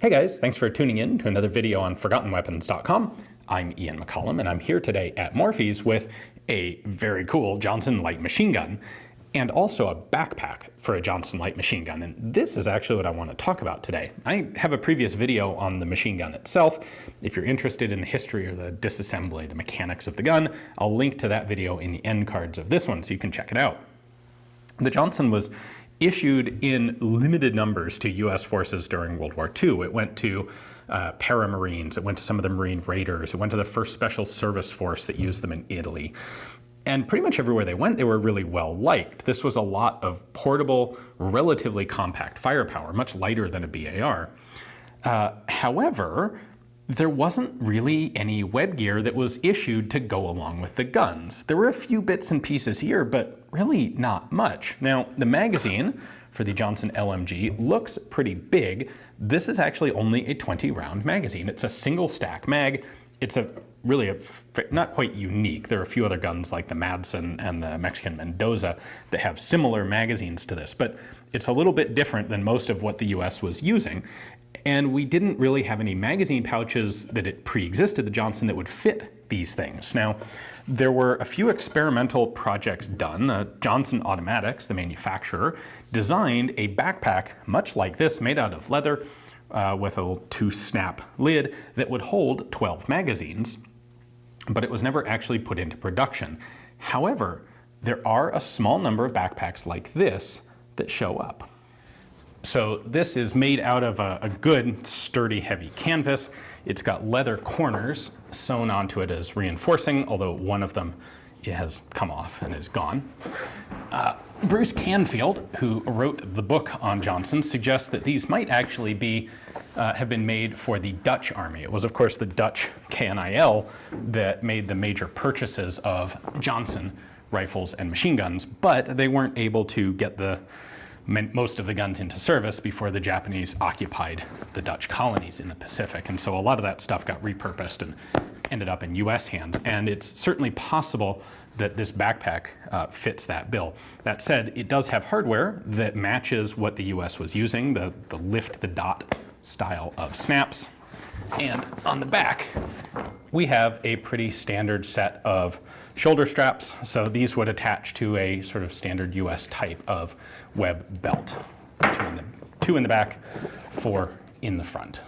Hey guys, thanks for tuning in to another video on ForgottenWeapons.com. I'm Ian McCollum, and I'm here today at Morphy's with a very cool Johnson light machine gun and also a backpack for a Johnson light machine gun. And this is actually what I want to talk about today. I have a previous video on the machine gun itself. If you're interested in the history or the disassembly, the mechanics of the gun, I'll link to that video in the end cards of this one so you can check it out. The Johnson was issued in limited numbers to U.S. forces during World War II. It went to Paramarines, it went to some of the Marine Raiders, it went to the first Special Service Force that used them in Italy. And pretty much everywhere they went, they were really well liked. This was a lot of portable, relatively compact firepower, much lighter than a BAR. However, there wasn't really any web gear that was issued to go along with the guns. There were a few bits and pieces here, but really not much. Now, the magazine for the Johnson LMG looks pretty big. This is actually only a 20-round magazine. It's a single stack mag. It's not quite unique. There are a few other guns like the Madsen and the Mexican Mendoza that have similar magazines to this, but it's a little bit different than most of what the US was using. And we didn't really have any magazine pouches that it pre-existed the Johnson that would fit these things. Now, there were a few experimental projects done. Johnson Automatics, the manufacturer, designed a backpack much like this, made out of leather, with a two-snap lid that would hold 12 magazines, but it was never actually put into production. However, there are a small number of backpacks like this that show up. So this is made out of a good, sturdy, heavy canvas. It's got leather corners sewn onto it as reinforcing, although one of them has come off and is gone. Bruce Canfield, who wrote the book on Johnson, suggests that these might actually have been made for the Dutch army. It was, of course, the Dutch KNIL that made the major purchases of Johnson rifles and machine guns, but they weren't able to get most of the guns into service before the Japanese occupied the Dutch colonies in the Pacific. And so a lot of that stuff got repurposed and ended up in US hands. And it's certainly possible that this backpack fits that bill. That said, it does have hardware that matches what the US was using, the lift the dot style of snaps. And on the back, we have a pretty standard set of shoulder straps. So these would attach to a sort of standard US type of web belt. Two in the back, 4 in the front.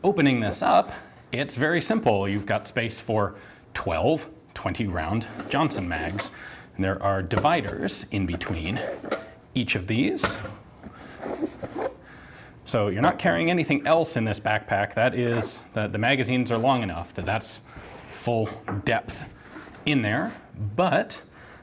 Opening this up, it's very simple. You've got space for 12 20-round Johnson mags. And there are dividers in between each of these. So you're not carrying anything else in this backpack. That is, the magazines are long enough that that's full depth in there, but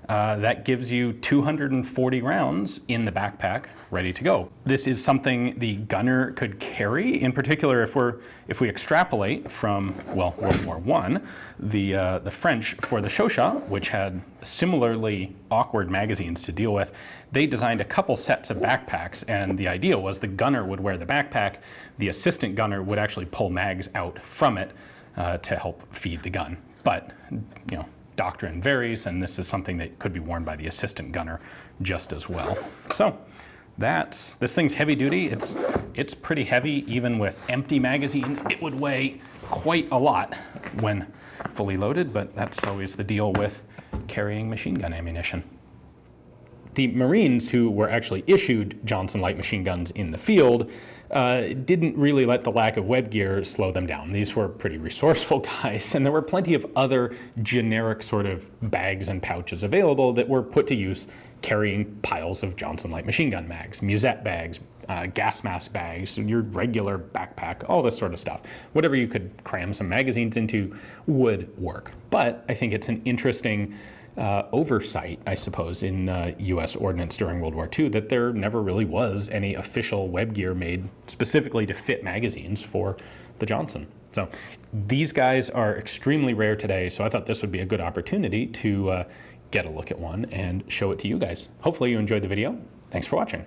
that gives you 240 rounds in the backpack ready to go. This is something the gunner could carry. In particular, if we extrapolate from, well, World War I, the French, for the Chauchat, which had similarly awkward magazines to deal with, they designed a couple sets of backpacks, and the idea was the gunner would wear the backpack, the assistant gunner would actually pull mags out from it to help feed the gun. But, you know, doctrine varies, and this is something that could be worn by the assistant gunner just as well. So this thing's heavy duty. It's pretty heavy. Even with empty magazines, it would weigh quite a lot when fully loaded, but that's always the deal with carrying machine gun ammunition. The Marines who were actually issued Johnson light machine guns in the field didn't really let the lack of web gear slow them down. These were pretty resourceful guys, and there were plenty of other generic sort of bags and pouches available that were put to use carrying piles of Johnson light machine gun mags, musette bags, gas mask bags, your regular backpack, all this sort of stuff. Whatever you could cram some magazines into would work. But I think it's an interesting oversight, I suppose, in U.S. ordnance during World War II that there never really was any official web gear made specifically to fit magazines for the Johnson. So these guys are extremely rare today, so I thought this would be a good opportunity to get a look at one and show it to you guys. Hopefully you enjoyed the video. Thanks for watching.